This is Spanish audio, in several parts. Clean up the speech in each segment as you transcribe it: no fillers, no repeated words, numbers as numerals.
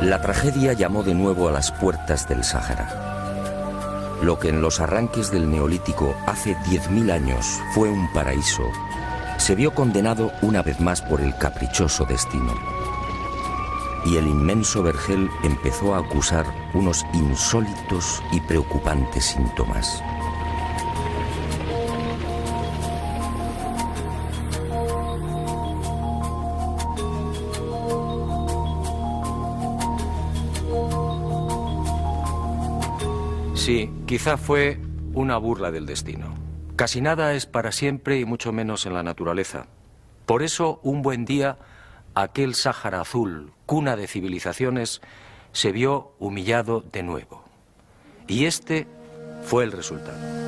La tragedia llamó de nuevo a las puertas del Sáhara. Lo que en los arranques del Neolítico hace 10.000 años fue un paraíso, se vio condenado una vez más por el caprichoso destino. Y el inmenso vergel empezó a acusar unos insólitos y preocupantes síntomas. Sí, quizá fue una burla del destino. Casi nada es para siempre y mucho menos en la naturaleza. Por eso, un buen día, aquel Sáhara azul, cuna de civilizaciones, se vio humillado de nuevo. Y este fue el resultado.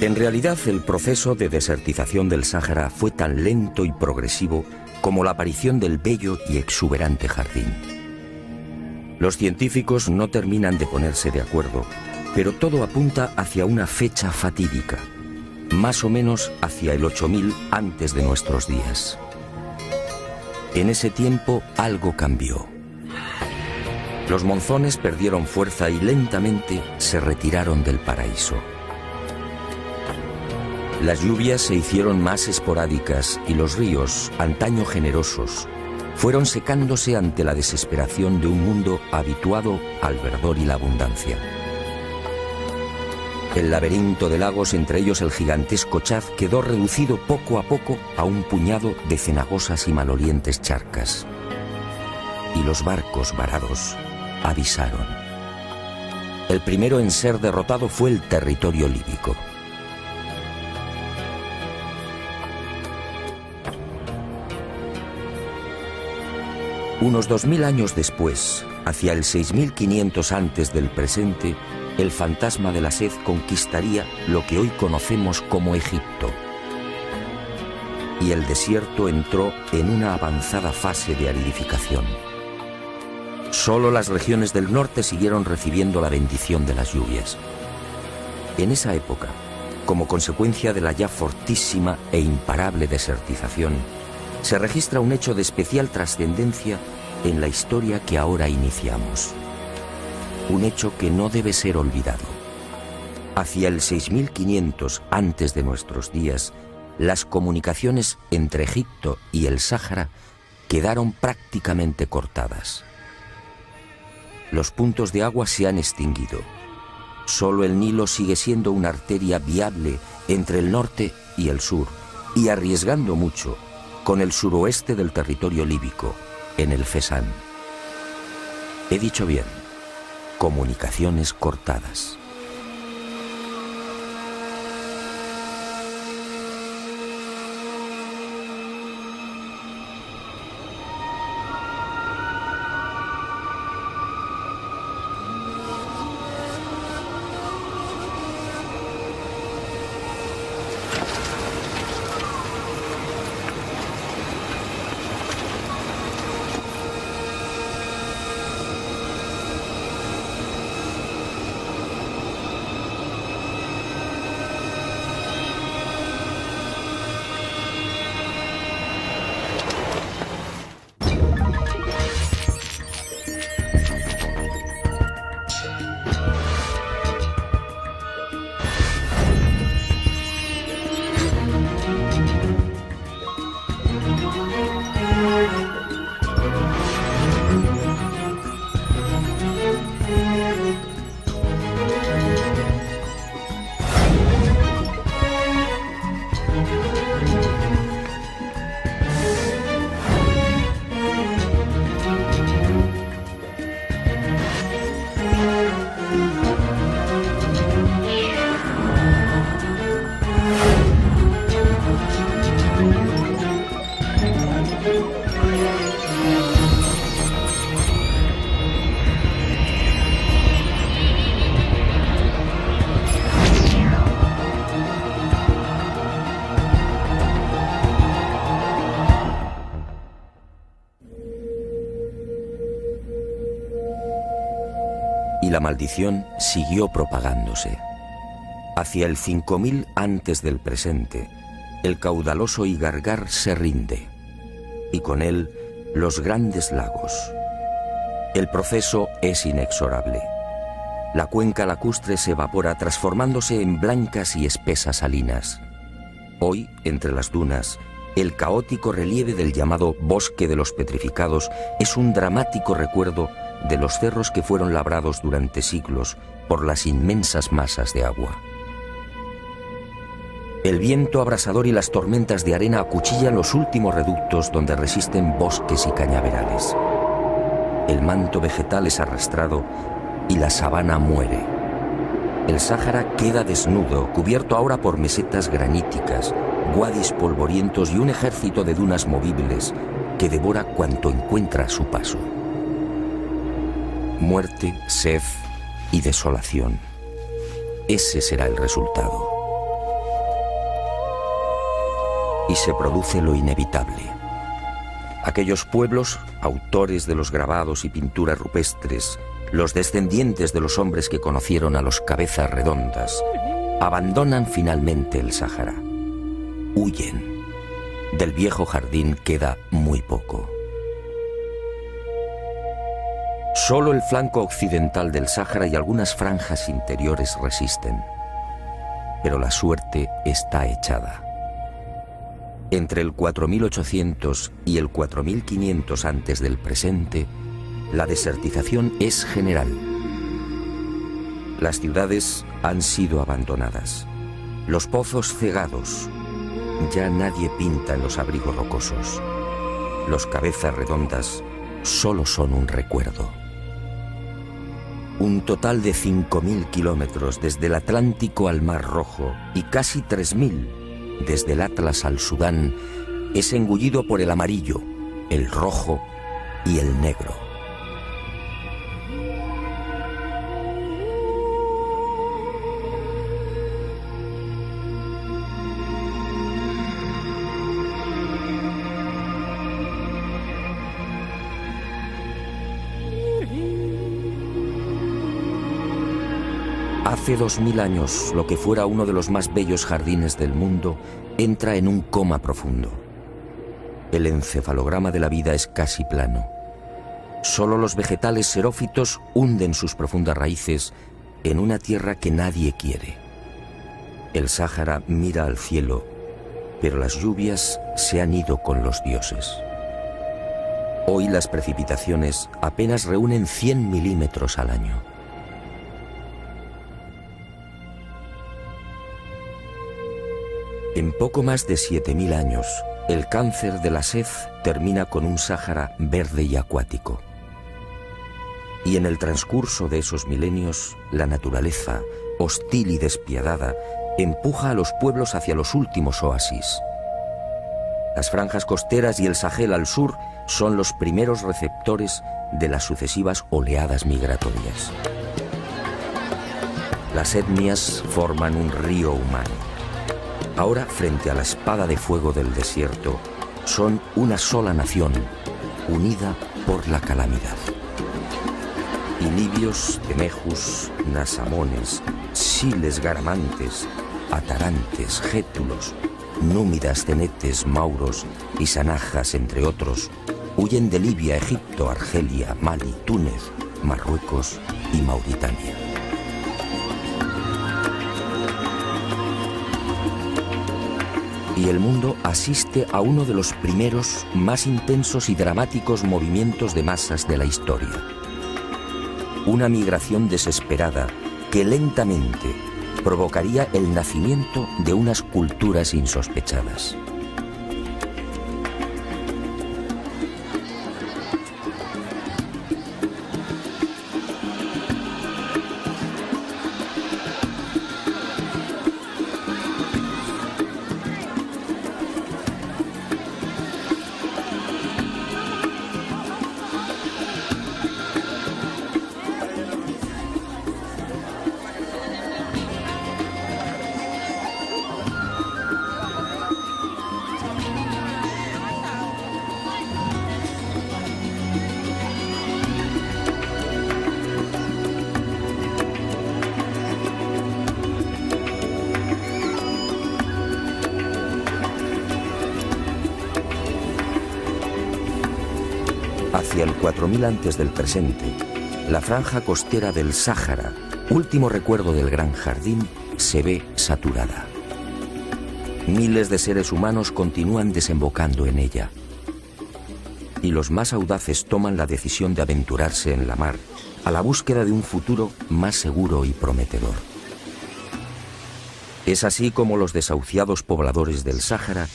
En realidad, el proceso de desertización del Sáhara fue tan lento y progresivo como la aparición del bello y exuberante jardín. Los científicos no terminan de ponerse de acuerdo, pero todo apunta hacia una fecha fatídica, más o menos hacia el 8000 antes de nuestros días. En ese tiempo algo cambió. Los monzones perdieron fuerza y lentamente se retiraron del paraíso. Las lluvias se hicieron más esporádicas y los ríos, antaño generosos, fueron secándose ante la desesperación de un mundo habituado al verdor y la abundancia. El laberinto de lagos, entre ellos el gigantesco Chad, quedó reducido poco a poco a un puñado de cenagosas y malolientes charcas. Y los barcos varados avisaron. El primero en ser derrotado fue el territorio líbico. Unos 2000 años después, hacia el 6500 antes del presente, el fantasma de la sed conquistaría lo que hoy conocemos como Egipto. Y el desierto entró en una avanzada fase de aridificación. Solo las regiones del norte siguieron recibiendo la bendición de las lluvias. En esa época, como consecuencia de la ya fortísima e imparable desertización, se registra un hecho de especial trascendencia en la historia que ahora iniciamos. Un hecho que no debe ser olvidado. Hacia el 6500 antes de nuestros días, las comunicaciones entre Egipto y el Sáhara quedaron prácticamente cortadas. Los puntos de agua se han extinguido. Solo el Nilo sigue siendo una arteria viable entre el norte y el sur, y arriesgando mucho con el suroeste del territorio líbico, en el Fezzan. He dicho bien, comunicaciones cortadas. y la maldición siguió propagándose. Hacia el 5000 antes del presente, el caudaloso Igargar se rinde, y con él los grandes lagos. El proceso es inexorable. La cuenca lacustre se evapora transformándose en blancas y espesas salinas. Hoy, entre las dunas, el caótico relieve del llamado Bosque de los Petrificados es un dramático recuerdo de los cerros que fueron labrados durante siglos por las inmensas masas de agua. El viento abrasador y las tormentas de arena acuchillan los últimos reductos donde resisten bosques y cañaverales. El manto vegetal es arrastrado y la sabana muere. El Sáhara queda desnudo, cubierto ahora por mesetas graníticas, wadis polvorientos y un ejército de dunas movibles que devora cuanto encuentra a su paso. Muerte, sed y desolación. Ese será el resultado. Y se produce lo inevitable. Aquellos pueblos, autores de los grabados y pinturas rupestres, los descendientes de los hombres que conocieron a los cabezas redondas, abandonan finalmente el Sáhara. Huyen. Del viejo jardín queda muy poco. Solo el flanco occidental del Sáhara y algunas franjas interiores resisten. Pero la suerte está echada. Entre el 4800 y el 4500 antes del presente, la desertización es general. Las ciudades han sido abandonadas, los pozos cegados. Ya nadie pinta en los abrigos rocosos. Los cabezas redondas solo son un recuerdo. Un total de 5000 kilómetros desde el Atlántico al Mar Rojo y casi 3000 desde el Atlas al Sudán es engullido por el amarillo, el rojo y el negro. Hace 2000 años, lo que fuera uno de los más bellos jardines del mundo entra en un coma profundo. El encefalograma de la vida es casi plano. Solo los vegetales xerófitos hunden sus profundas raíces en una tierra que nadie quiere. El Sáhara mira al cielo, pero las lluvias se han ido con los dioses. Hoy las precipitaciones apenas reúnen 100 milímetros al año. En poco más de 7000 años, el cáncer de la sed termina con un Sáhara verde y acuático. Y en el transcurso de esos milenios, la naturaleza, hostil y despiadada, empuja a los pueblos hacia los últimos oasis. Las franjas costeras y el Sahel al sur son los primeros receptores de las sucesivas oleadas migratorias. Las etnias forman un río humano. Ahora, frente a la espada de fuego del desierto, son una sola nación, unida por la calamidad. Y libios, temejus, nasamones, siles garamantes, atarantes, gétulos, númidas, cenetes, mauros y sanajas, entre otros, huyen de Libia, Egipto, Argelia, Mali, Túnez, Marruecos y Mauritania. Y el mundo asiste a uno de los primeros, más intensos y dramáticos movimientos de masas de la historia. Una migración desesperada que lentamente provocaría el nacimiento de unas culturas insospechadas. Hacia el 4000 antes del presente, la franja costera del Sáhara, último recuerdo del Gran Jardín, se ve saturada. Miles de seres humanos continúan desembocando en ella. Y los más audaces toman la decisión de aventurarse en la mar a la búsqueda de un futuro más seguro y prometedor. Es así como los desahuciados pobladores del Sáhara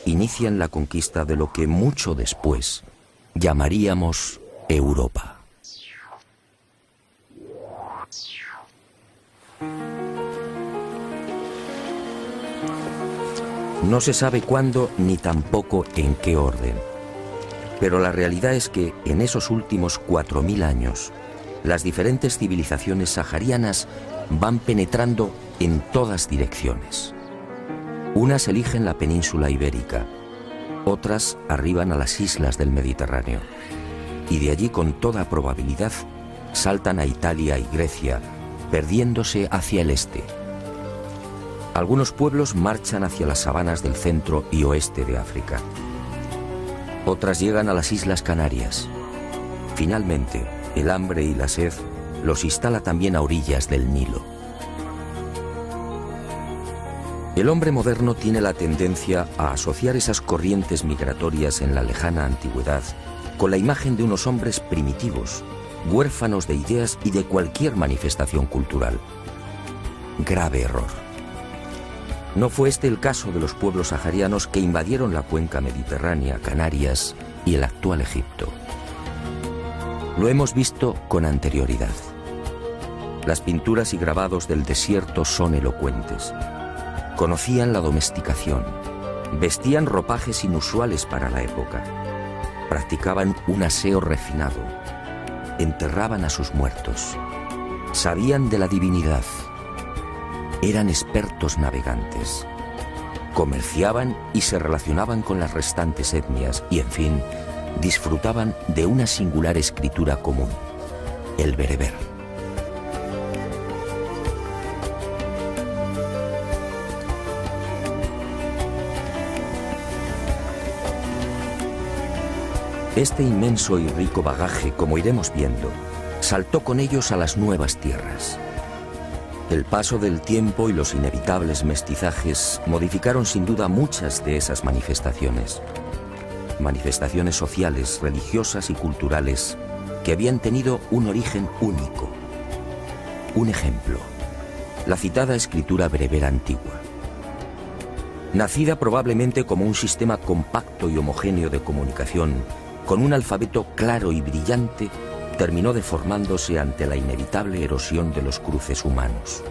inician la conquista de lo que mucho después llamaríamos Europa. No se sabe cuándo ni tampoco en qué orden, pero la realidad es que en esos últimos 4000 años las diferentes civilizaciones saharianas van penetrando en todas direcciones. Unas eligen la península ibérica, otras arriban a las islas del Mediterráneo, y de allí con toda probabilidad saltan a Italia y Grecia, perdiéndose hacia el este. Algunos pueblos marchan hacia las sabanas del centro y oeste de África. Otras llegan a las Islas Canarias. Finalmente, el hambre y la sed los instala también a orillas del Nilo. El hombre moderno tiene la tendencia a asociar esas corrientes migratorias en la lejana antigüedad con la imagen de unos hombres primitivos, huérfanos de ideas y de cualquier manifestación cultural. Grave error. No fue este el caso de los pueblos saharianos que invadieron la cuenca mediterránea, Canarias y el actual Egipto. Lo hemos visto con anterioridad. Las pinturas y grabados del desierto son elocuentes. Conocían la domesticación, vestían ropajes inusuales para la época, practicaban un aseo refinado, enterraban a sus muertos, sabían de la divinidad, eran expertos navegantes, comerciaban y se relacionaban con las restantes etnias y, en fin, disfrutaban de una singular escritura común, el bereber. Este inmenso y rico bagaje, como iremos viendo, saltó con ellos a las nuevas tierras. El paso del tiempo y los inevitables mestizajes modificaron sin duda muchas de esas manifestaciones. Manifestaciones sociales, religiosas y culturales que habían tenido un origen único. Un ejemplo, la citada escritura bereber antigua. Nacida probablemente como un sistema compacto y homogéneo de comunicación, con un alfabeto claro y brillante, terminó deformándose ante la inevitable erosión de los cruces humanos.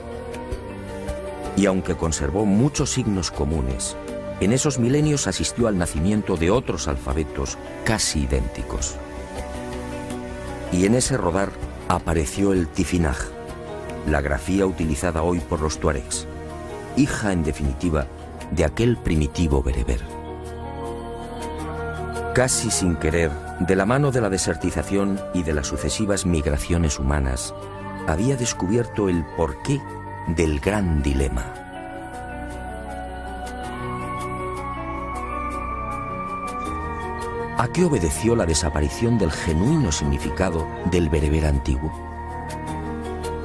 Y aunque conservó muchos signos comunes, en esos milenios asistió al nacimiento de otros alfabetos casi idénticos. Y en ese rodar apareció el tifinagh, la grafía utilizada hoy por los tuaregs, hija en definitiva de aquel primitivo bereber. Casi sin querer, de la mano de la desertización y de las sucesivas migraciones humanas, había descubierto el porqué del gran dilema. ¿A qué obedeció la desaparición del genuino significado del bereber antiguo?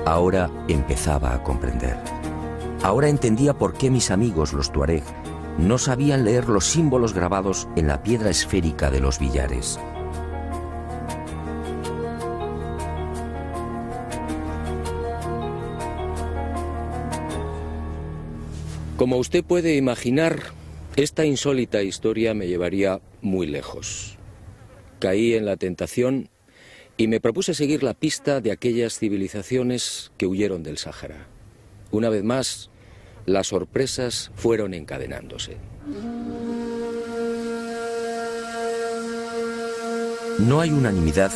Ahora empezaba a comprender. Ahora entendía por qué mis amigos los tuareg no sabían leer los símbolos grabados en la piedra esférica de los billares. Como usted puede imaginar, esta insólita historia me llevaría muy lejos. Caí en la tentación y me propuse seguir la pista de aquellas civilizaciones que huyeron del Sáhara. Una vez más, las sorpresas fueron encadenándose. No hay unanimidad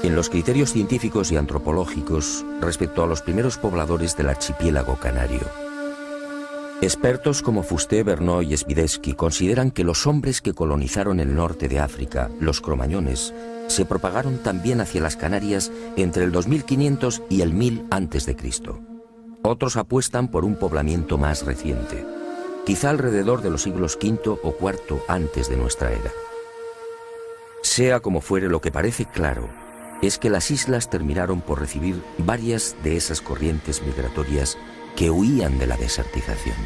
en los criterios científicos y antropológicos respecto a los primeros pobladores del archipiélago canario. Expertos como Fusté, Verneau y Swiderski consideran que los hombres que colonizaron el norte de África, los cromañones, se propagaron también hacia las Canarias entre el 2500 y el 1000 a.C. Otros apuestan por un poblamiento más reciente, quizá alrededor de los siglos V o IV antes de nuestra era. Sea como fuere, lo que parece claro es que las islas terminaron por recibir varias de esas corrientes migratorias que huían de la desertización.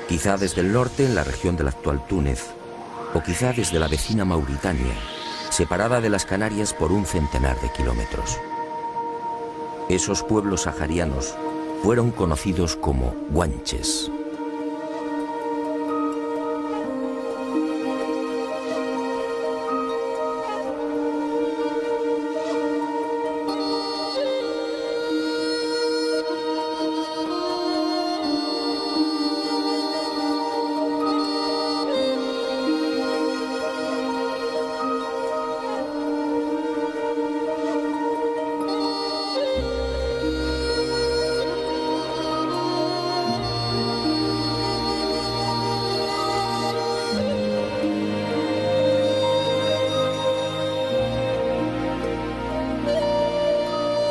Quizá desde el norte, en la región del actual Túnez, o quizá desde la vecina Mauritania, separada de las Canarias por un centenar de kilómetros. Esos pueblos saharianos fueron conocidos como guanches.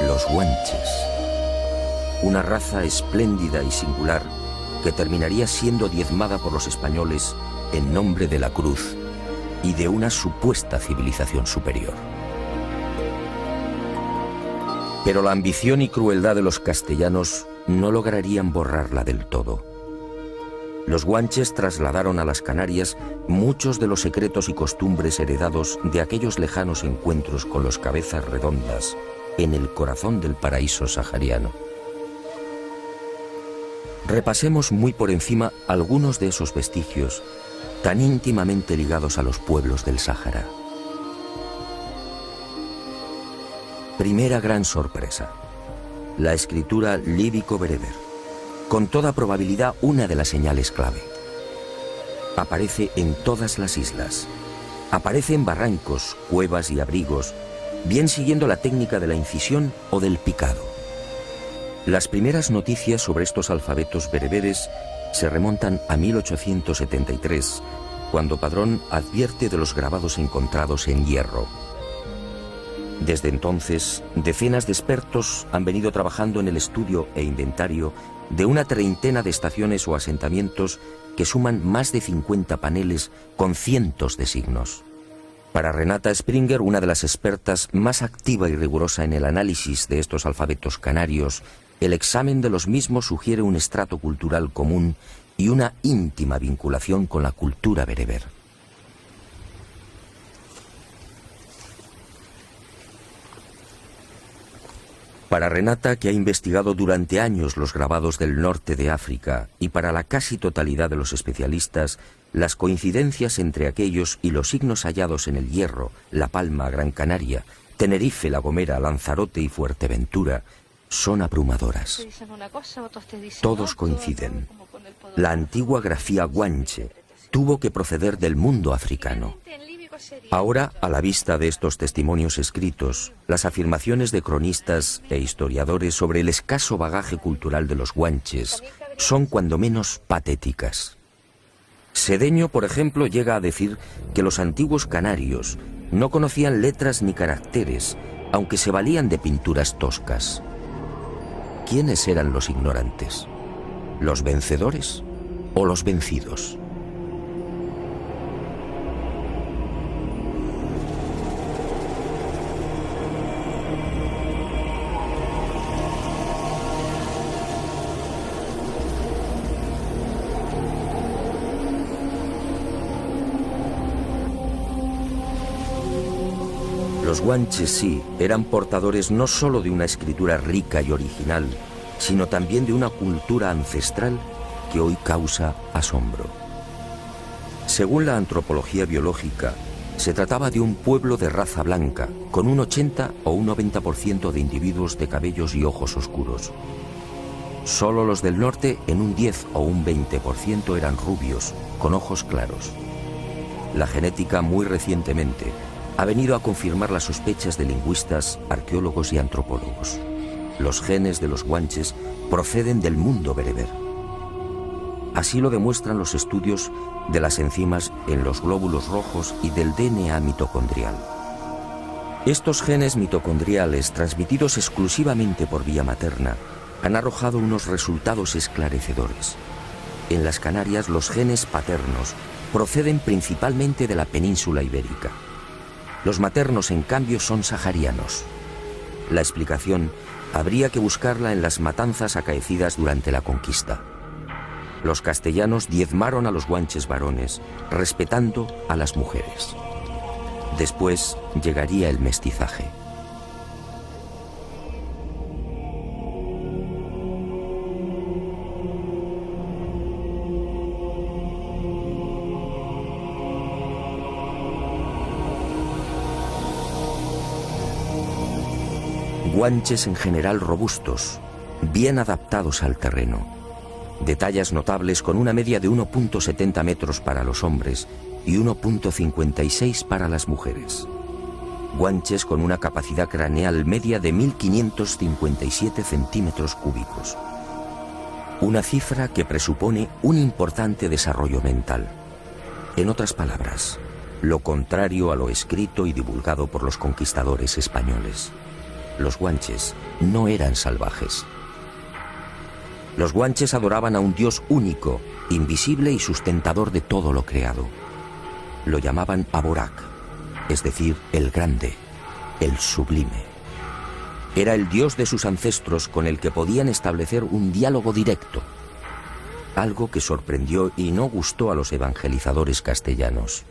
Los guanches, una raza espléndida y singular que terminaría siendo diezmada por los españoles en nombre de la cruz y de una supuesta civilización superior. Pero la ambición y crueldad de los castellanos no lograrían borrarla del todo. Los guanches trasladaron a las Canarias muchos de los secretos y costumbres heredados de aquellos lejanos encuentros con los cabezas redondas en el corazón del paraíso sahariano. Repasemos muy por encima algunos de esos vestigios tan íntimamente ligados a los pueblos del Sáhara. Primera gran sorpresa: la escritura líbico-bereber, con toda probabilidad una de las señales clave. Aparece en todas las islas, aparece en barrancos, cuevas y abrigos, bien siguiendo la técnica de la incisión o del picado. Las primeras noticias sobre estos alfabetos bereberes se remontan a 1873, cuando Padrón advierte de los grabados encontrados en hierro. Desde entonces, decenas de expertos han venido trabajando en el estudio e inventario de una treintena de estaciones o asentamientos que suman más de 50 paneles con cientos de signos. Para Renata Springer, una de las expertas más activa y rigurosa en el análisis de estos alfabetos canarios, el examen de los mismos sugiere un estrato cultural común y una íntima vinculación con la cultura bereber. Para Renata, que ha investigado durante años los grabados del norte de África, y para la casi totalidad de los especialistas, las coincidencias entre aquellos y los signos hallados en el Hierro, La Palma, Gran Canaria, Tenerife, La Gomera, Lanzarote y Fuerteventura son abrumadoras. Todos coinciden. La antigua grafía guanche tuvo que proceder del mundo africano. Ahora, a la vista de estos testimonios escritos, las afirmaciones de cronistas e historiadores sobre el escaso bagaje cultural de los guanches son cuando menos patéticas. Sedeño, por ejemplo, llega a decir que los antiguos canarios no conocían letras ni caracteres, aunque se valían de pinturas toscas. ¿Quiénes eran los ignorantes? ¿Los vencedores o los vencidos? Los guanches sí eran portadores no solo de una escritura rica y original, sino también de una cultura ancestral que hoy causa asombro. Según la antropología biológica, se trataba de un pueblo de raza blanca, con un 80 o un 90% de individuos de cabellos y ojos oscuros. Solo los del norte, en un 10 o un 20%, eran rubios, con ojos claros. La genética, muy recientemente, ha venido a confirmar las sospechas de lingüistas, arqueólogos y antropólogos. Los genes de los guanches proceden del mundo bereber. Así lo demuestran los estudios de las enzimas en los glóbulos rojos y del DNA mitocondrial. Estos genes mitocondriales, transmitidos exclusivamente por vía materna, han arrojado unos resultados esclarecedores. En las Canarias, los genes paternos proceden principalmente de la península ibérica. Los maternos, en cambio, son saharianos. La explicación habría que buscarla en las matanzas acaecidas durante la conquista. Los castellanos diezmaron a los guanches varones, respetando a las mujeres. Después llegaría el mestizaje. Guanches en general robustos, bien adaptados al terreno, de tallas notables con una media de 1,70 metros para los hombres y 1,56 para las mujeres. Guanches con una capacidad craneal media de 1.557 centímetros cúbicos. Una cifra que presupone un importante desarrollo mental. En otras palabras, lo contrario a lo escrito y divulgado por los conquistadores españoles. Los guanches no eran salvajes. Los guanches adoraban a un Dios único, invisible y sustentador de todo lo creado. Lo llamaban Aborak, es decir, el grande, el sublime. Era el Dios de sus ancestros con el que podían establecer un diálogo directo, algo que sorprendió y no gustó a los evangelizadores castellanos.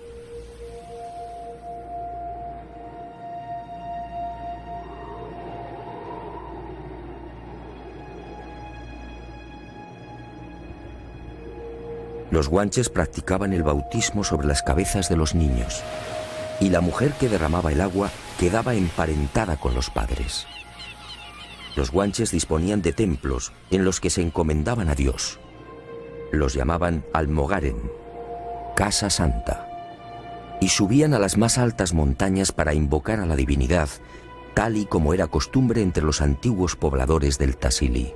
Los guanches practicaban el bautismo sobre las cabezas de los niños, y la mujer que derramaba el agua quedaba emparentada con los padres. Los guanches disponían de templos en los que se encomendaban a Dios. Los llamaban Almogaren, Casa Santa, y subían a las más altas montañas para invocar a la divinidad, tal y como era costumbre entre los antiguos pobladores del Tassili.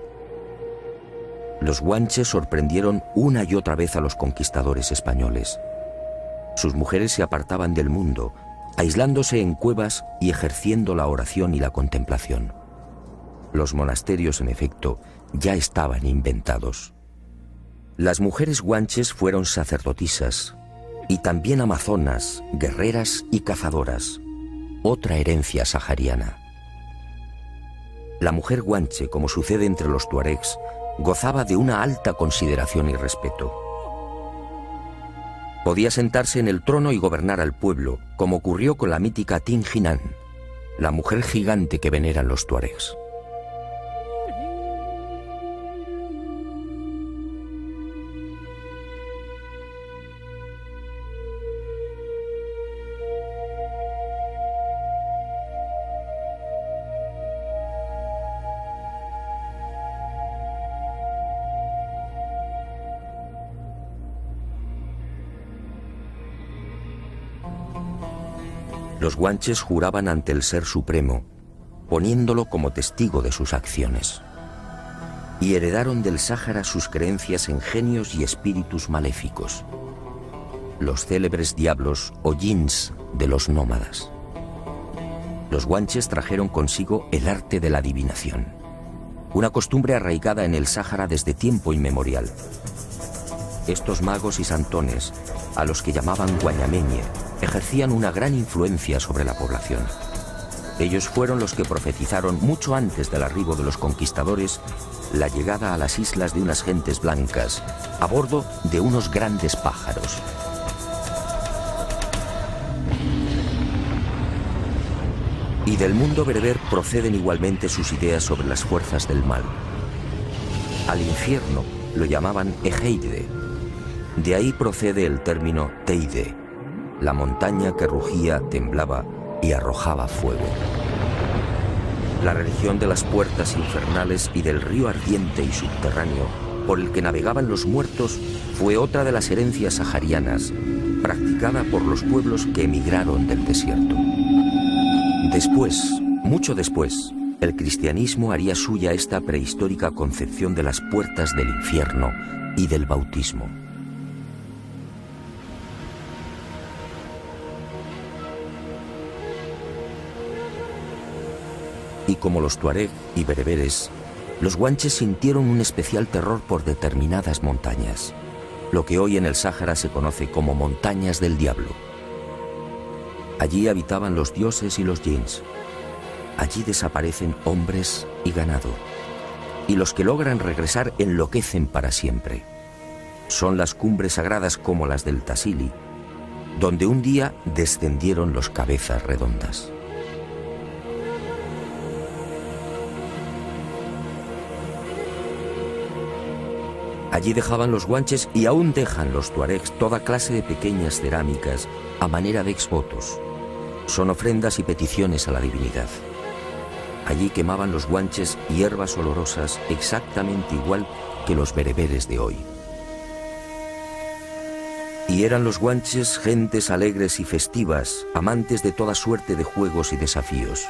Los guanches sorprendieron una y otra vez a los conquistadores españoles. Sus mujeres se apartaban del mundo, aislándose en cuevas y ejerciendo la oración y la contemplación. Los monasterios, en efecto, ya estaban inventados. Las mujeres guanches fueron sacerdotisas y también amazonas, guerreras y cazadoras, otra herencia sahariana. La mujer guanche, como sucede entre los tuaregs, gozaba de una alta consideración y respeto. Podía sentarse en el trono y gobernar al pueblo, como ocurrió con la mítica Tin Jinan, la mujer gigante que veneran los tuaregs. Los guanches juraban ante el Ser Supremo, poniéndolo como testigo de sus acciones. Y heredaron del Sáhara sus creencias en genios y espíritus maléficos, los célebres diablos o jinns de los nómadas. Los guanches trajeron consigo el arte de la adivinación, una costumbre arraigada en el Sáhara desde tiempo inmemorial. Estos magos y santones, a los que llamaban guañameñe, ejercían una gran influencia sobre la población. Ellos fueron los que profetizaron mucho antes del arribo de los conquistadores la llegada a las islas de unas gentes blancas a bordo de unos grandes pájaros. Y del mundo bereber proceden igualmente sus ideas sobre las fuerzas del mal. Al infierno lo llamaban Egeide. De ahí procede el término Teide, la montaña que rugía, temblaba y arrojaba fuego. La religión de las puertas infernales y del río ardiente y subterráneo por el que navegaban los muertos fue otra de las herencias saharianas, practicada por los pueblos que emigraron del desierto. Después, mucho después, el cristianismo haría suya esta prehistórica concepción de las puertas del infierno y del bautismo. Y como los tuareg y bereberes, los guanches sintieron un especial terror por determinadas montañas, lo que hoy en el Sáhara se conoce como montañas del diablo. Allí habitaban los dioses y los jinns. Allí desaparecen hombres y ganado. Y los que logran regresar enloquecen para siempre. Son las cumbres sagradas como las del Tassili, donde un día descendieron los cabezas redondas. Allí dejaban los guanches y aún dejan los tuaregs toda clase de pequeñas cerámicas a manera de exvotos. Son ofrendas y peticiones a la divinidad. Allí quemaban los guanches hierbas olorosas exactamente igual que los bereberes de hoy. Y eran los guanches gentes alegres y festivas, amantes de toda suerte de juegos y desafíos.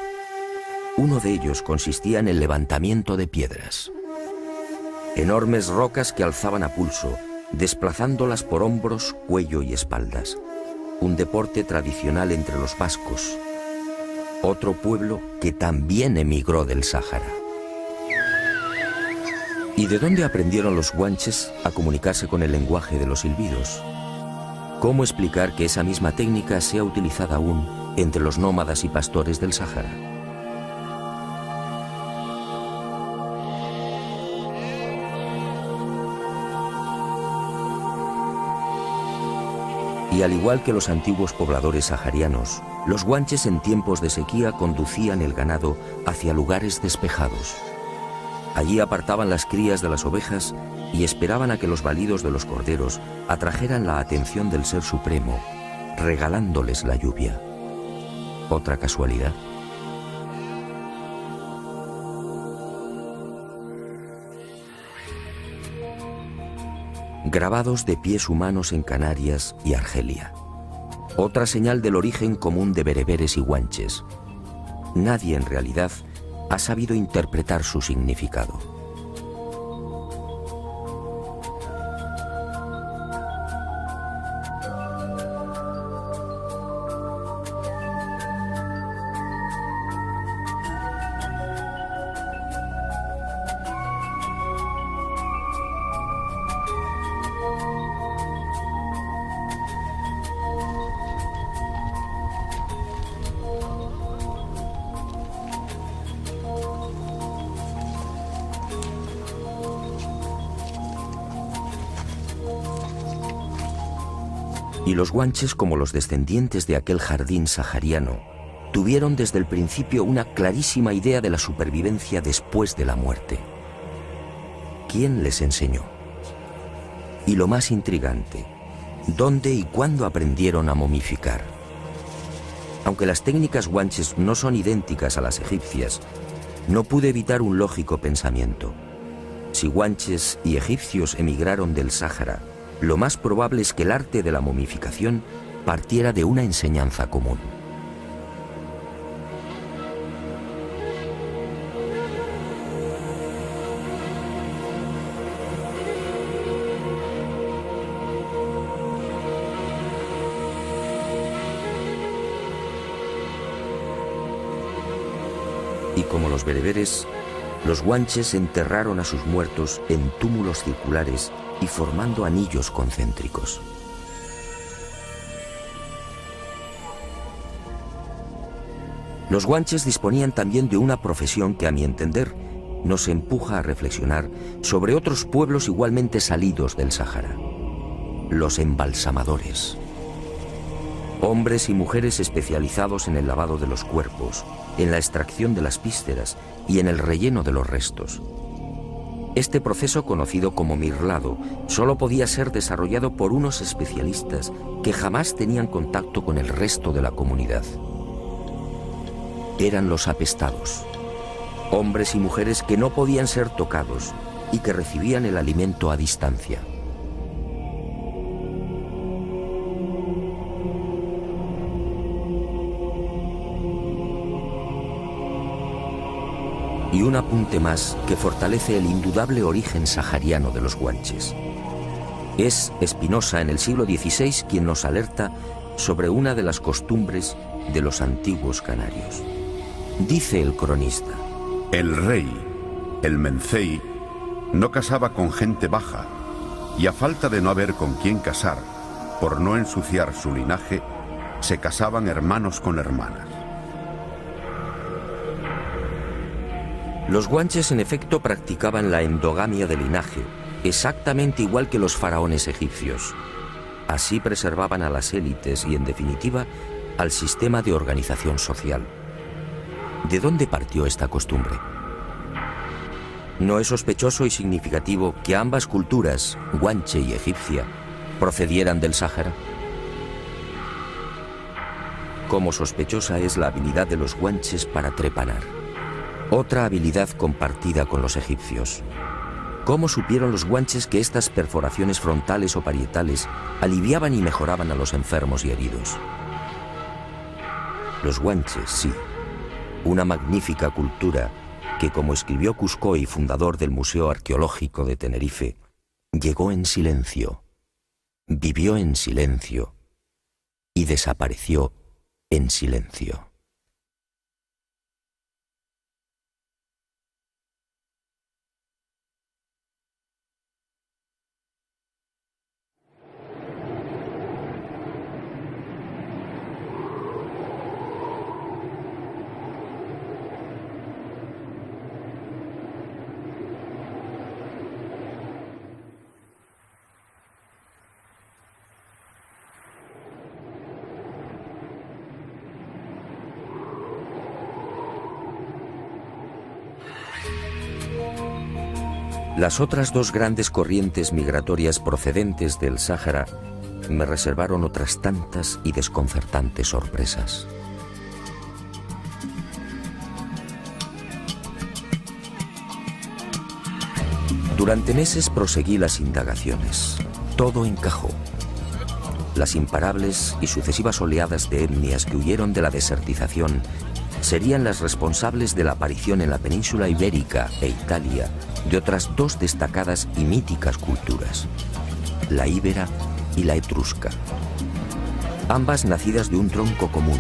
Uno de ellos consistía en el levantamiento de piedras. Enormes rocas que alzaban a pulso, desplazándolas por hombros, cuello y espaldas. Un deporte tradicional entre los vascos, otro pueblo que también emigró del Sáhara. ¿Y de dónde aprendieron los guanches a comunicarse con el lenguaje de los silbidos? ¿Cómo explicar que esa misma técnica sea utilizada aún entre los nómadas y pastores del Sáhara? Y al igual que los antiguos pobladores saharianos, los guanches en tiempos de sequía conducían el ganado hacia lugares despejados. Allí apartaban las crías de las ovejas y esperaban a que los balidos de los corderos atrajeran la atención del Ser Supremo, regalándoles la lluvia. ¿Otra casualidad? Grabados de pies humanos en Canarias y Argelia. Otra señal del origen común de bereberes y guanches. Nadie en realidad ha sabido interpretar su significado. Y los guanches, como los descendientes de aquel jardín sahariano, tuvieron desde el principio una clarísima idea de la supervivencia después de la muerte. ¿Quién les enseñó? Y lo más intrigante, ¿dónde y cuándo aprendieron a momificar? Aunque las técnicas guanches no son idénticas a las egipcias, no pude evitar un lógico pensamiento. Si guanches y egipcios emigraron del Sáhara, lo más probable es que el arte de la momificación partiera de una enseñanza común. Y como los bereberes, los guanches enterraron a sus muertos en túmulos circulares y formando anillos concéntricos. Los guanches disponían también de una profesión que, a mi entender, nos empuja a reflexionar sobre otros pueblos igualmente salidos del Sáhara: los embalsamadores. Hombres y mujeres especializados en el lavado de los cuerpos, en la extracción de las vísceras y en el relleno de los restos. Este proceso, conocido como mirlado, solo podía ser desarrollado por unos especialistas que jamás tenían contacto con el resto de la comunidad. Eran los apestados, hombres y mujeres que no podían ser tocados y que recibían el alimento a distancia. Y un apunte más que fortalece el indudable origen sahariano de los guanches. Es Espinosa en el siglo XVI quien nos alerta sobre una de las costumbres de los antiguos canarios. Dice el cronista: el rey, el mencey, no casaba con gente baja, y a falta de no haber con quién casar, por no ensuciar su linaje, Se casaban hermanos con hermanas. Los guanches en efecto practicaban la endogamia de linaje, exactamente igual que los faraones egipcios. Así preservaban a las élites y, en definitiva, al sistema de organización social. ¿De dónde partió esta costumbre? ¿No es sospechoso y significativo que ambas culturas, guanche y egipcia, procedieran del Sáhara? Como sospechosa es la habilidad de los guanches para trepanar. Otra habilidad compartida con los egipcios. ¿Cómo supieron los guanches que estas perforaciones frontales o parietales aliviaban y mejoraban a los enfermos y heridos? Los guanches, sí. Una magnífica cultura que, como escribió Cuscoy, fundador del Museo Arqueológico de Tenerife, llegó en silencio, vivió en silencio y desapareció en silencio. Las otras dos grandes corrientes migratorias procedentes del Sáhara me reservaron otras tantas y desconcertantes sorpresas. Durante meses proseguí las indagaciones. Todo encajó. Las imparables y sucesivas oleadas de etnias que huyeron de la desertización serían las responsables de la aparición en la península ibérica e Italia de otras dos destacadas y míticas culturas, la íbera y la etrusca. Ambas nacidas de un tronco común,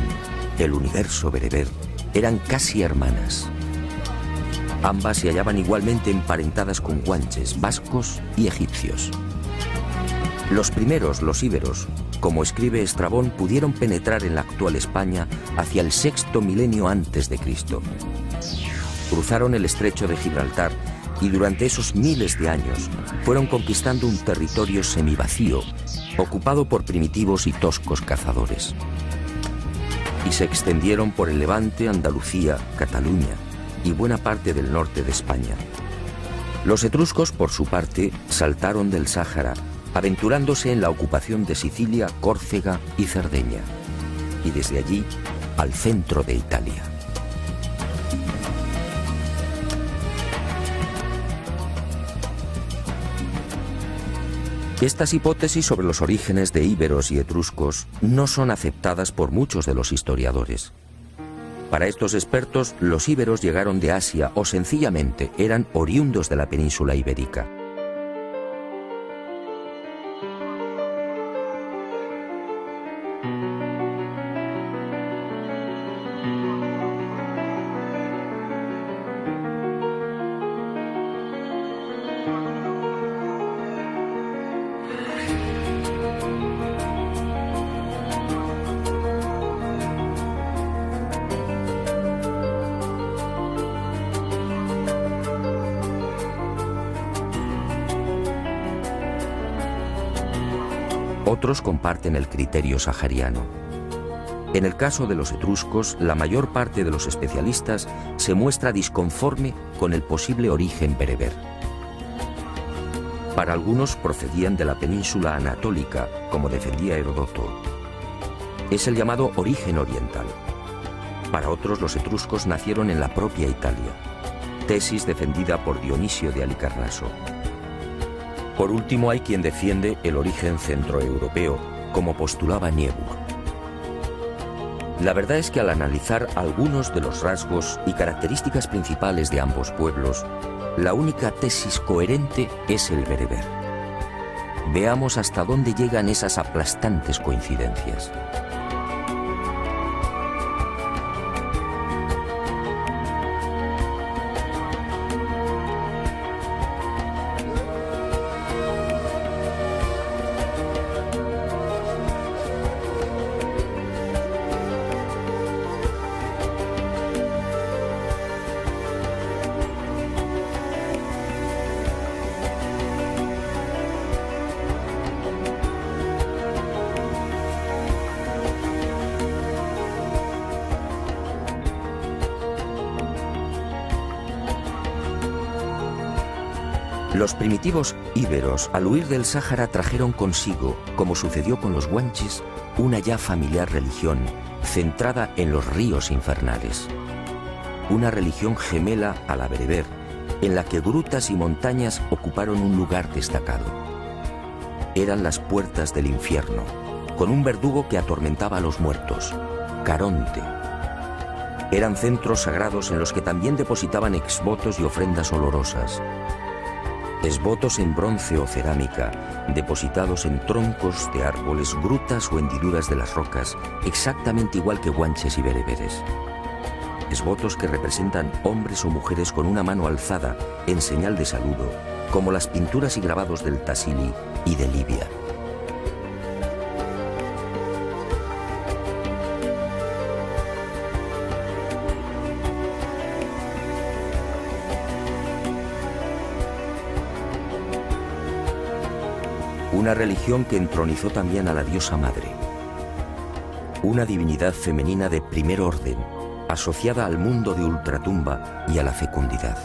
el universo bereber, eran casi hermanas. Ambas se hallaban igualmente emparentadas con guanches, vascos y egipcios. Los primeros, los íberos, como escribe Estrabón, pudieron penetrar en la actual España hacia el sexto milenio antes de Cristo. Cruzaron el estrecho de Gibraltar y durante esos miles de años fueron conquistando un territorio semivacío, ocupado por primitivos y toscos cazadores. Y se extendieron por el Levante, Andalucía, Cataluña y buena parte del norte de España. Los etruscos, por su parte, saltaron del Sáhara, aventurándose en la ocupación de Sicilia, Córcega y Cerdeña, y desde allí al centro de Italia. Estas hipótesis sobre los orígenes de íberos y etruscos no son aceptadas por muchos de los historiadores. Para estos expertos, los íberos llegaron de Asia o sencillamente eran oriundos de la península ibérica. Otros comparten el criterio sahariano. En el caso de los etruscos, la mayor parte de los especialistas se muestra disconforme con el posible origen bereber. Para algunos procedían de la península anatólica, como defendía Heródoto. Es el llamado origen oriental. Para otros, los etruscos nacieron en la propia Italia, tesis defendida por Dionisio de Halicarnaso. Por último, hay quien defiende el origen centroeuropeo, como postulaba Niebuhr. La verdad es que al analizar algunos de los rasgos y características principales de ambos pueblos, la única tesis coherente es el bereber. Veamos hasta dónde llegan esas aplastantes coincidencias. Los primitivos íberos, al huir del Sáhara, trajeron consigo, como sucedió con los guanches, una ya familiar religión centrada en los ríos infernales. Una religión gemela a la bereber, en la que grutas y montañas ocuparon un lugar destacado. Eran las puertas del infierno, con un verdugo que atormentaba a los muertos, Caronte. Eran centros sagrados en los que también depositaban exvotos y ofrendas olorosas. Exvotos en bronce o cerámica, depositados en troncos de árboles, grutas o hendiduras de las rocas, exactamente igual que guanches y bereberes. Exvotos que representan hombres o mujeres con una mano alzada en señal de saludo, como las pinturas y grabados del Tassili y de Libia. Una religión que entronizó también a la diosa madre. Una divinidad femenina de primer orden, asociada al mundo de ultratumba y a la fecundidad.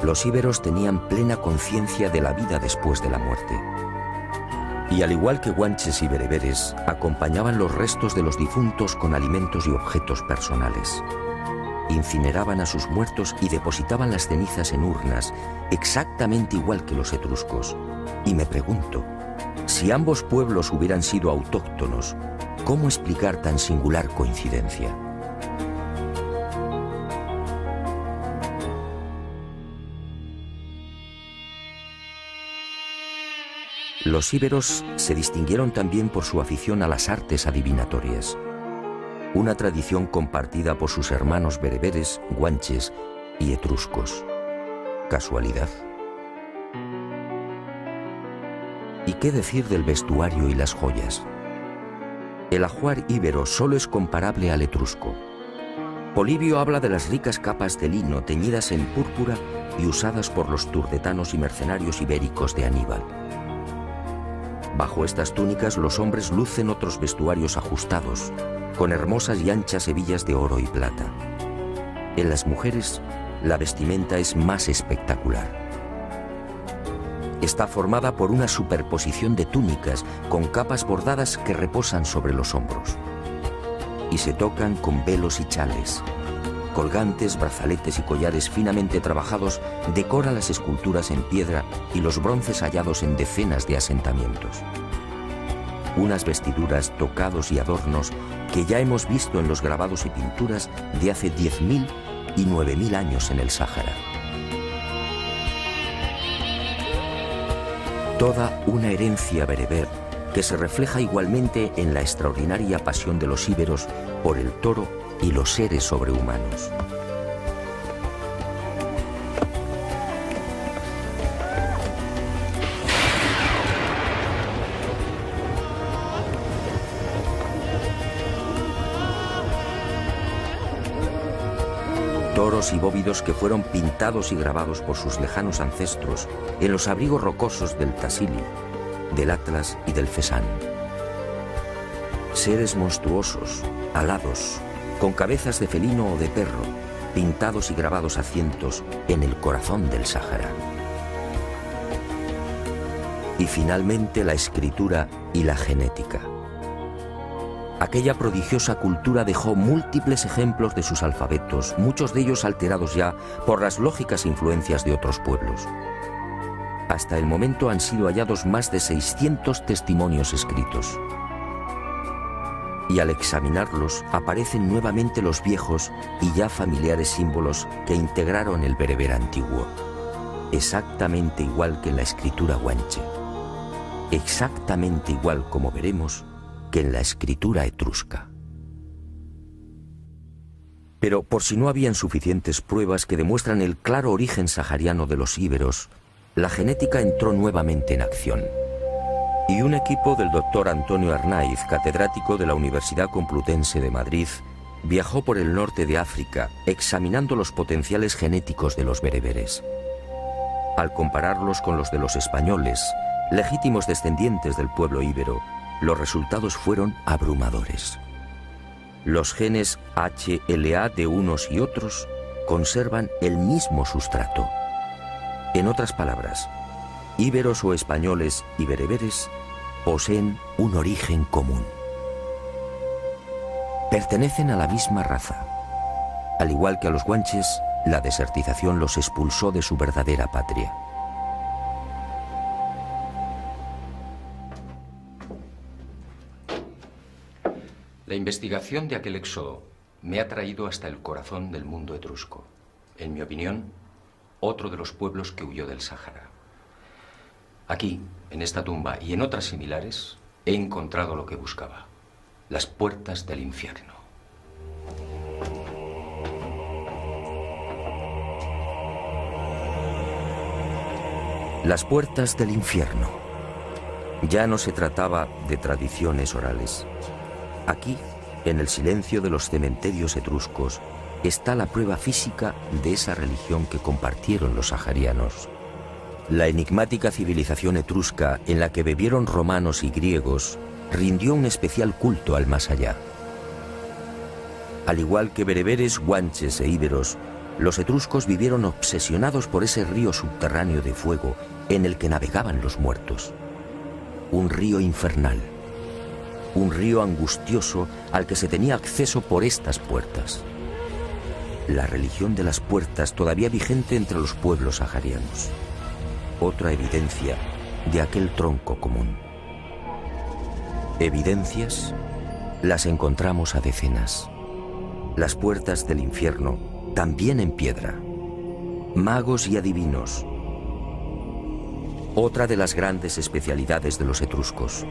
Los íberos tenían plena conciencia de la vida después de la muerte. Y al igual que guanches y bereberes, acompañaban los restos de los difuntos con alimentos y objetos personales. Incineraban a sus muertos y depositaban las cenizas en urnas, exactamente igual que los etruscos. Y me pregunto, si ambos pueblos hubieran sido autóctonos, ¿cómo explicar tan singular coincidencia? Los íberos se distinguieron también por su afición a las artes adivinatorias, una tradición compartida por sus hermanos bereberes, guanches y etruscos. ¿Casualidad? ¿Y qué decir del vestuario y las joyas? El ajuar íbero solo es comparable al etrusco. Polibio habla de las ricas capas de lino teñidas en púrpura y usadas por los turdetanos y mercenarios ibéricos de Aníbal. Bajo estas túnicas los hombres lucen otros vestuarios ajustados, con hermosas y anchas hebillas de oro y plata. En las mujeres, la vestimenta es más espectacular. Está formada por una superposición de túnicas con capas bordadas que reposan sobre los hombros. Y se tocan con velos y chales. Colgantes, brazaletes y collares finamente trabajados decoran las esculturas en piedra y los bronces hallados en decenas de asentamientos. Unas vestiduras, tocados y adornos que ya hemos visto en los grabados y pinturas de hace 10.000 y 9.000 años en el Sáhara. Toda una herencia bereber que se refleja igualmente en la extraordinaria pasión de los íberos por el toro y los seres sobrehumanos. Toros y bóvidos que fueron pintados y grabados por sus lejanos ancestros en los abrigos rocosos del Tassili, del Atlas y del Fesán. Seres monstruosos, alados, con cabezas de felino o de perro, pintados y grabados a cientos en el corazón del Sáhara. Y finalmente la escritura y la genética. Aquella prodigiosa cultura dejó múltiples ejemplos de sus alfabetos, muchos de ellos alterados ya por las lógicas influencias de otros pueblos. Hasta el momento han sido hallados más de 600 testimonios escritos. Y al examinarlos aparecen nuevamente los viejos y ya familiares símbolos que integraron el bereber antiguo, exactamente igual que en la escritura guanche, exactamente igual, como veremos, que en la escritura etrusca. Pero por si no habían suficientes pruebas que demuestran el claro origen sahariano de los íberos, la genética entró nuevamente en acción. Y un equipo del doctor Antonio Arnaiz, catedrático de la Universidad Complutense de Madrid, viajó por el norte de África examinando los potenciales genéticos de los bereberes. Al compararlos con los de los españoles, legítimos descendientes del pueblo íbero, los resultados fueron abrumadores. Los genes HLA de unos y otros conservan el mismo sustrato. En otras palabras, íberos o españoles y bereberes poseen un origen común. Pertenecen a la misma raza. Al igual que a los guanches, la desertización los expulsó de su verdadera patria. La investigación de aquel éxodo me ha traído hasta el corazón del mundo etrusco. En mi opinión, otro de los pueblos que huyó del Sáhara. Aquí, en esta tumba y en otras similares, he encontrado lo que buscaba: las puertas del infierno. Las puertas del infierno. Ya no se trataba de tradiciones orales. Aquí, en el silencio de los cementerios etruscos, está la prueba física de esa religión que compartieron los saharianos. La enigmática civilización etrusca en la que bebieron romanos y griegos rindió un especial culto al más allá. Al igual que bereberes, guanches e íberos, los etruscos vivieron obsesionados por ese río subterráneo de fuego en el que navegaban los muertos. Un río infernal. Un río angustioso al que se tenía acceso por estas puertas. La religión de las puertas todavía vigente entre los pueblos saharianos. Otra evidencia de aquel tronco común. Evidencias las encontramos a decenas. Las puertas del infierno, también en piedra. Magos y adivinos. Otra de las grandes especialidades de los etruscos.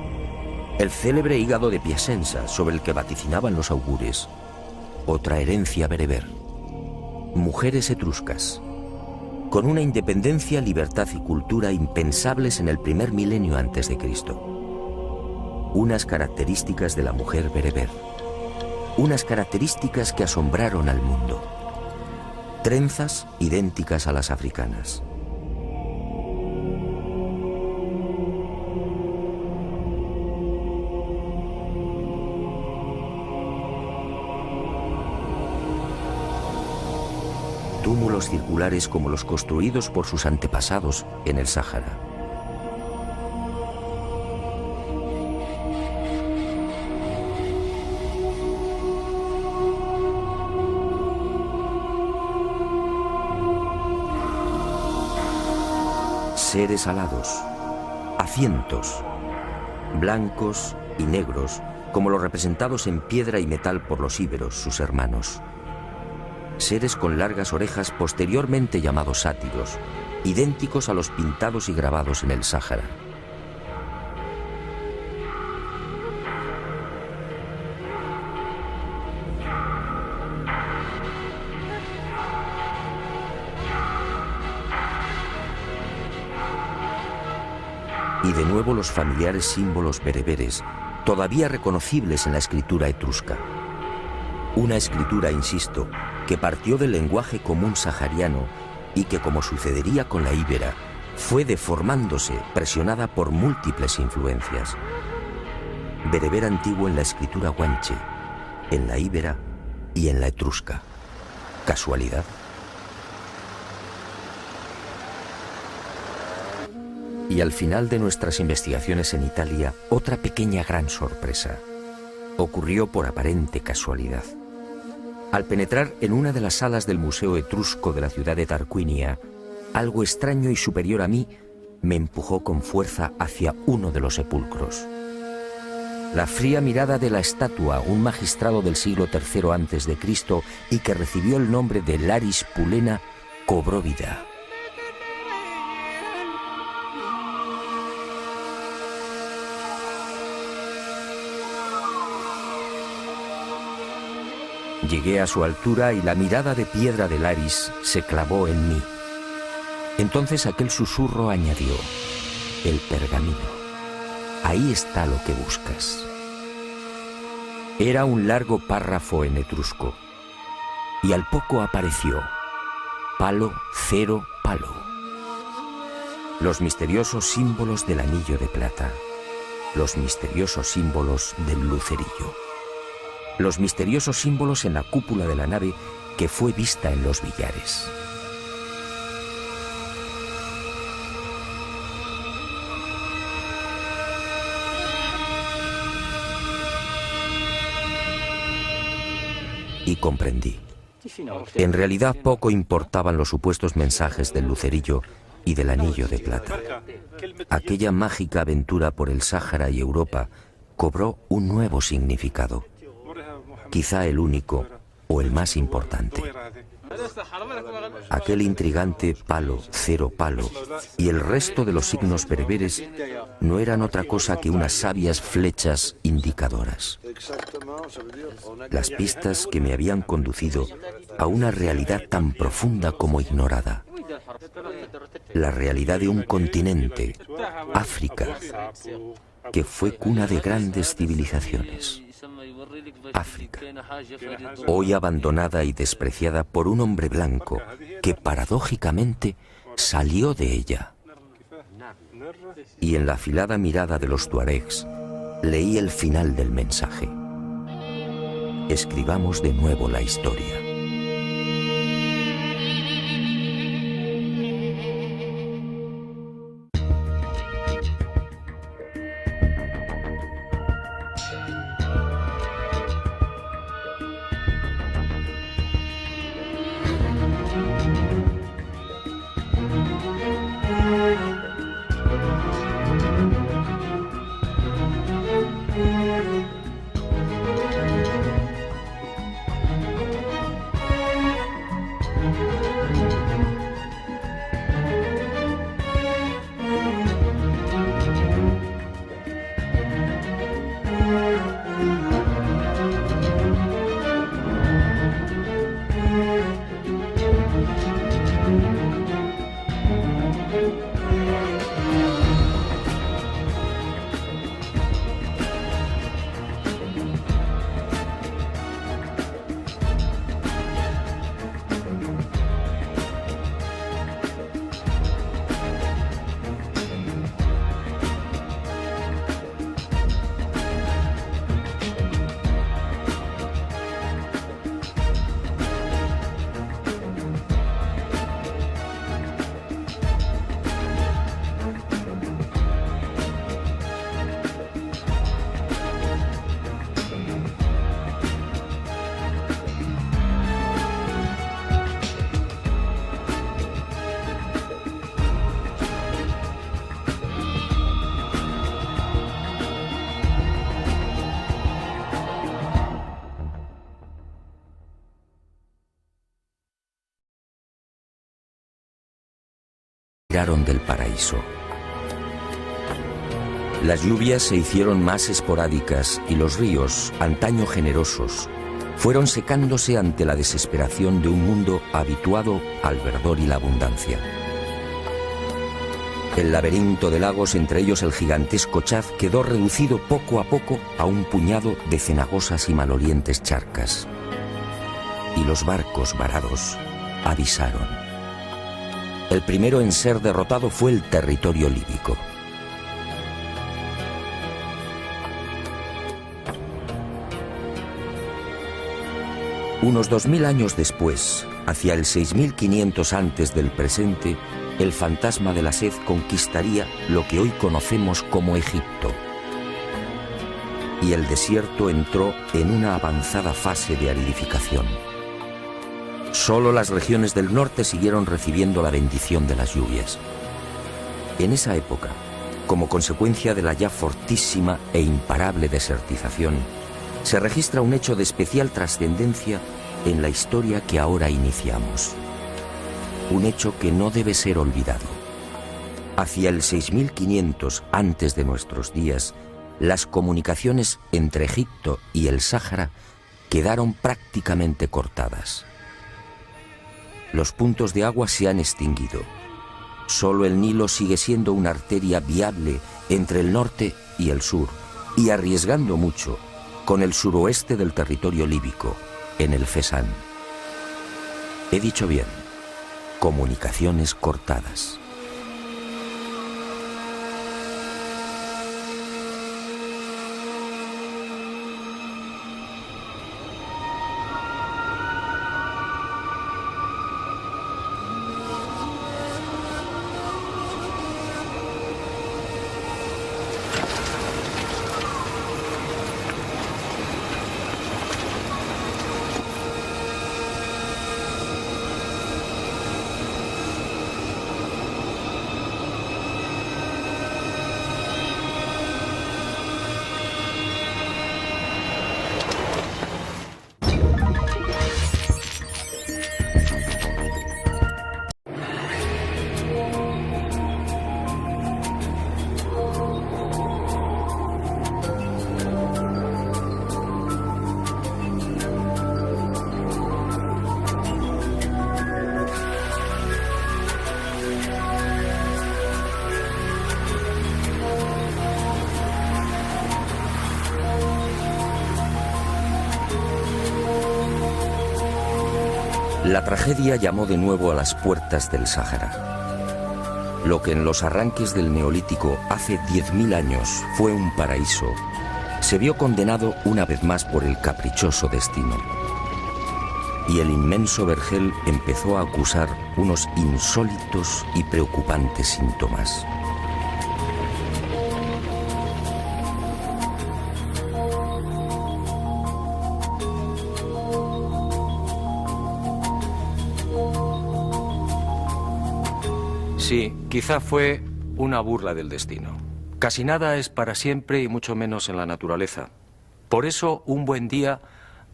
El célebre hígado de Piacenza, sobre el que vaticinaban los augures. Otra herencia bereber. Mujeres etruscas. Con una independencia, libertad y cultura impensables en el primer milenio antes de Cristo. Unas características de la mujer bereber. Unas características que asombraron al mundo. Trenzas idénticas a las africanas. Túmulos circulares como los construidos por sus antepasados en el Sáhara. Seres alados, a cientos, blancos y negros, como los representados en piedra y metal por los íberos, sus hermanos. Seres con largas orejas posteriormente llamados sátiros, idénticos a los pintados y grabados en el Sáhara. Y de nuevo los familiares símbolos bereberes, todavía reconocibles en la escritura etrusca. Una escritura, insisto, que partió del lenguaje común sahariano y que, como sucedería con la íbera, fue deformándose, presionada por múltiples influencias. Bereber antiguo en la escritura guanche, en la íbera y en la etrusca. ¿Casualidad? Y al final de nuestras investigaciones en Italia, otra pequeña gran sorpresa. Ocurrió por aparente casualidad. Al penetrar en una de las salas del Museo Etrusco de la ciudad de Tarquinia, algo extraño y superior a mí me empujó con fuerza hacia uno de los sepulcros. La fría mirada de la estatua, un magistrado del siglo III a.C. y que recibió el nombre de Laris Pulena, cobró vida. Llegué a su altura y la mirada de piedra de Laris se clavó en mí. Entonces aquel susurro añadió: el pergamino. Ahí está lo que buscas. Era un largo párrafo en etrusco. Y al poco apareció: palo, cero, palo. Los misteriosos símbolos del anillo de plata. Los misteriosos símbolos del lucerillo. Los misteriosos símbolos en la cúpula de la nave que fue vista en los billares. y comprendí. En realidad poco importaban los supuestos mensajes del lucerillo y del anillo de plata. Aquella mágica aventura por el Sáhara y Europa cobró un nuevo significado, quizá el único o el más importante. Aquel intrigante palo, cero palo y el resto de los signos bereberes no eran otra cosa que unas sabias flechas indicadoras. Las pistas que me habían conducido a una realidad tan profunda como ignorada. La realidad de un continente, África, que fue cuna de grandes civilizaciones. África, hoy abandonada y despreciada por un hombre blanco que paradójicamente salió de ella. Y en la afilada mirada de los tuaregs leí el final del mensaje. Escribamos de nuevo la historia. Del paraíso. Las lluvias se hicieron más esporádicas y los ríos, antaño generosos, fueron secándose ante la desesperación de un mundo habituado al verdor y la abundancia. El laberinto de lagos, entre ellos el gigantesco Chad, quedó reducido poco a poco a un puñado de cenagosas y malolientes charcas. Y los barcos varados avisaron. El primero en ser derrotado fue el territorio líbico. Unos 2000 años después, hacia el 6500 antes del presente, el fantasma de la sed conquistaría lo que hoy conocemos como Egipto. Y el desierto entró en una avanzada fase de aridificación. Solo las regiones del norte siguieron recibiendo la bendición de las lluvias. En esa época, como consecuencia de la ya fortísima e imparable desertización, se registra un hecho de especial trascendencia en la historia que ahora iniciamos. Un hecho que no debe ser olvidado. Hacia el 6500 antes de nuestros días, las comunicaciones entre Egipto y el Sáhara quedaron prácticamente cortadas. Los puntos de agua se han extinguido. Solo el Nilo sigue siendo una arteria viable entre el norte y el sur, y arriesgando mucho con el suroeste del territorio líbico, en el Fezzan. He dicho bien, comunicaciones cortadas. La tragedia llamó de nuevo a las puertas del Sáhara. Lo que en los arranques del Neolítico hace 10.000 años fue un paraíso, se vio condenado una vez más por el caprichoso destino. Y el inmenso vergel empezó a acusar unos insólitos y preocupantes síntomas. Sí, quizá fue una burla del destino. Casi nada es para siempre y mucho menos en la naturaleza. Por eso, un buen día,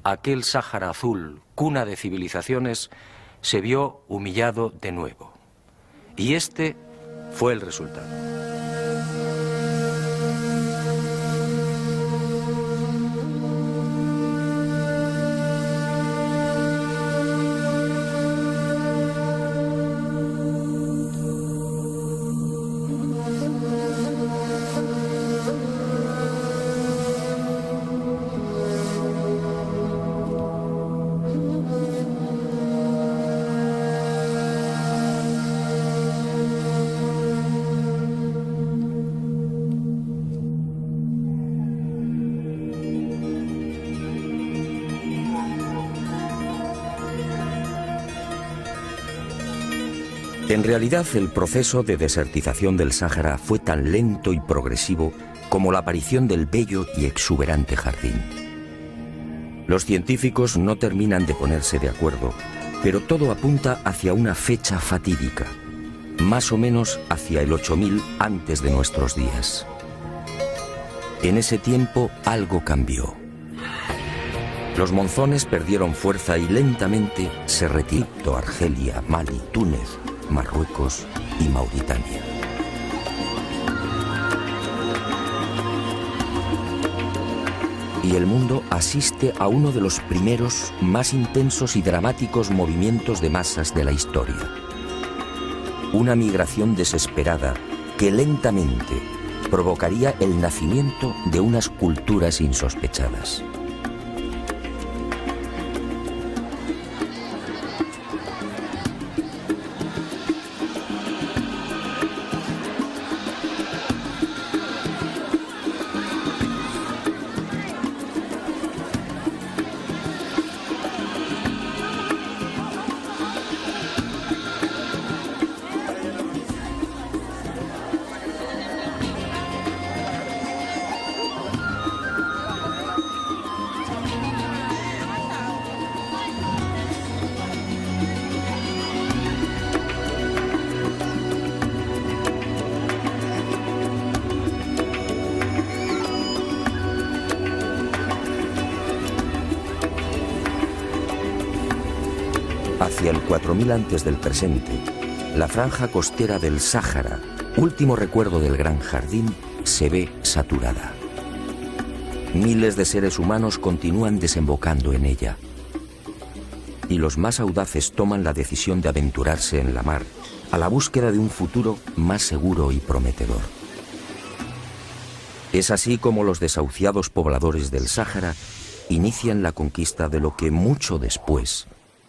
aquel Sáhara azul, cuna de civilizaciones, se vio humillado de nuevo. Y este fue el resultado. En realidad, el proceso de desertización del Sáhara fue tan lento y progresivo como la aparición del bello y exuberante jardín. Los científicos no terminan de ponerse de acuerdo, pero todo apunta hacia una fecha fatídica, más o menos hacia el 8000 antes de nuestros días. En ese tiempo algo cambió. Los monzones perdieron fuerza y lentamente se retiró Argelia, Mali, Túnez, Marruecos y Mauritania. Y el mundo asiste a uno de los primeros, más intensos y dramáticos movimientos de masas de la historia. Una migración desesperada que lentamente provocaría el nacimiento de unas culturas insospechadas. Hacia el 4000 antes del presente, la franja costera del Sáhara, último recuerdo del Gran Jardín, se ve saturada. Miles de seres humanos continúan desembocando en ella. Y los más audaces toman la decisión de aventurarse en la mar a la búsqueda de un futuro más seguro y prometedor. Es así como los desahuciados pobladores del Sáhara inician la conquista de lo que mucho después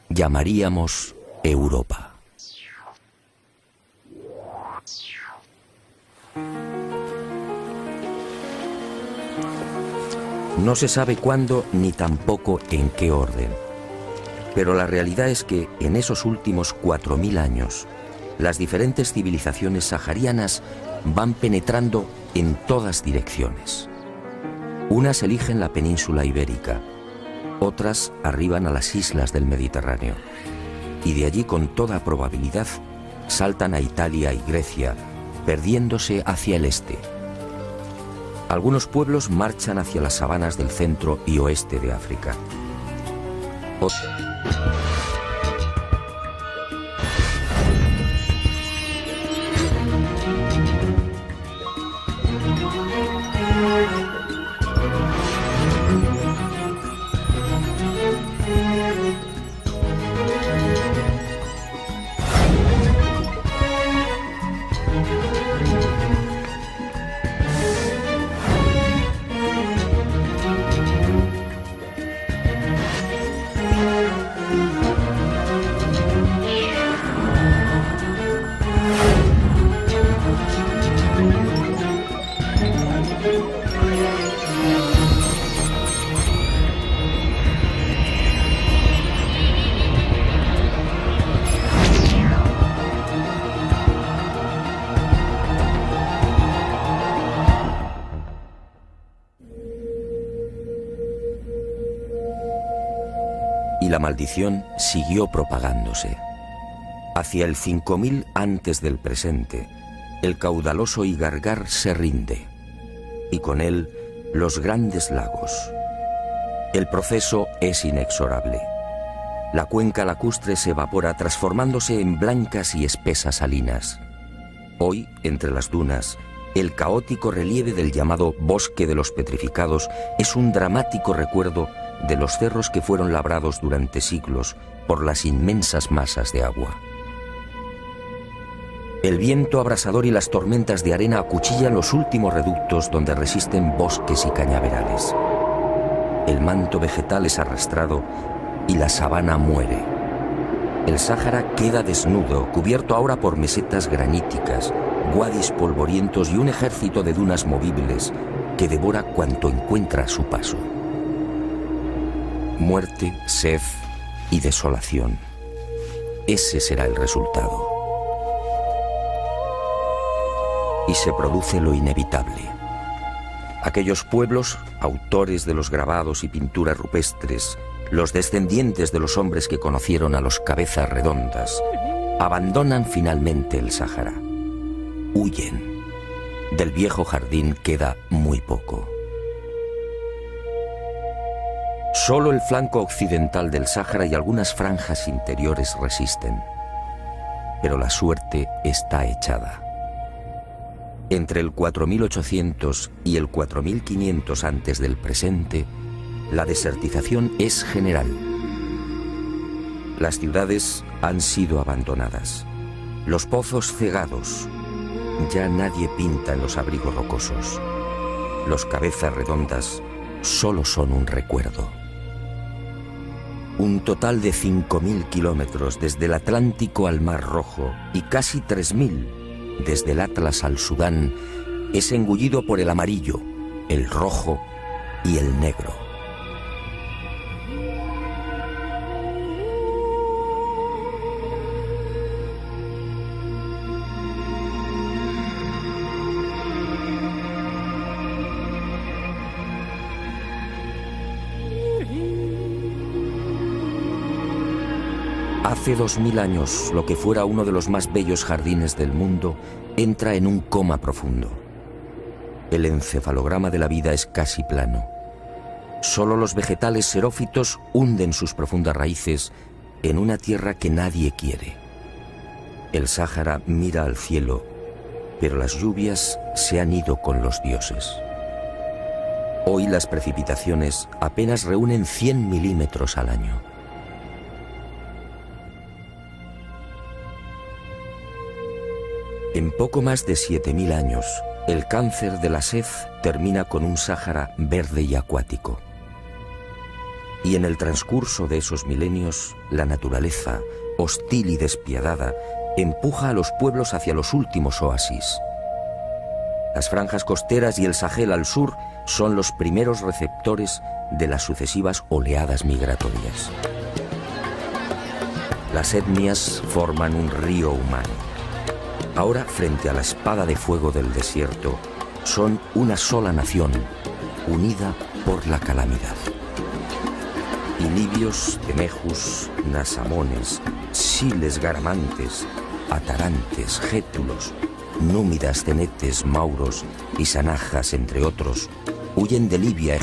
llamaríamos Europa. No se sabe cuándo ni tampoco en qué orden, pero la realidad es que en esos últimos 4000 años las diferentes civilizaciones saharianas van penetrando en todas direcciones. Unas eligen la península ibérica, otras arriban a las islas del Mediterráneo, y de allí con toda probabilidad saltan a Italia y Grecia, perdiéndose hacia el este. Algunos pueblos marchan hacia las sabanas del centro y oeste de África. y la maldición siguió propagándose. Hacia el 5000 antes del presente, el caudaloso Igargar se rinde, y con él los grandes lagos. El proceso es inexorable. La cuenca lacustre se evapora transformándose en blancas y espesas salinas. Hoy, entre las dunas, el caótico relieve del llamado Bosque de los Petrificados es un dramático recuerdo de los cerros que fueron labrados durante siglos por las inmensas masas de agua. El viento abrasador y las tormentas de arena acuchillan los últimos reductos donde resisten bosques y cañaverales. El manto vegetal es arrastrado y la sabana muere. El Sáhara queda desnudo, cubierto ahora por mesetas graníticas, wadis polvorientos y un ejército de dunas movibles que devora cuanto encuentra a su paso. Muerte, sed y desolación. Ese será el resultado. Y se produce lo inevitable. Aquellos pueblos, autores de los grabados y pinturas rupestres, los descendientes de los hombres que conocieron a los cabezas redondas, abandonan finalmente el Sáhara. Huyen. Del viejo jardín queda muy poco. Solo el flanco occidental del Sáhara y algunas franjas interiores resisten. Pero la suerte está echada. Entre el 4800 y el 4500 antes del presente, la desertización es general. Las ciudades han sido abandonadas, los pozos cegados, ya nadie pinta en los abrigos rocosos. Los cabezas redondas solo son un recuerdo. Un total de 5000 kilómetros desde el Atlántico al Mar Rojo y casi 3000 desde el Atlas al Sudán es engullido por el amarillo, el rojo y el negro. Hace 2000 años, lo que fuera uno de los más bellos jardines del mundo entra en un coma profundo. El encefalograma de la vida es casi plano. Solo los vegetales xerófitos hunden sus profundas raíces en una tierra que nadie quiere. El Sáhara mira al cielo, pero las lluvias se han ido con los dioses. Hoy las precipitaciones apenas reúnen 100 milímetros al año. En poco más de 7000 años, el cáncer de la sed termina con un Sáhara verde y acuático. Y en el transcurso de esos milenios, la naturaleza, hostil y despiadada, empuja a los pueblos hacia los últimos oasis. Las franjas costeras y el Sahel al sur son los primeros receptores de las sucesivas oleadas migratorias. Las etnias forman un río humano. Ahora, frente a la espada de fuego del desierto, son una sola nación, unida por la calamidad. Y libios, temejus, nasamones, siles garamantes, atarantes, gétulos, númidas, cenetes, mauros y sanajas, entre otros, huyen de Libia,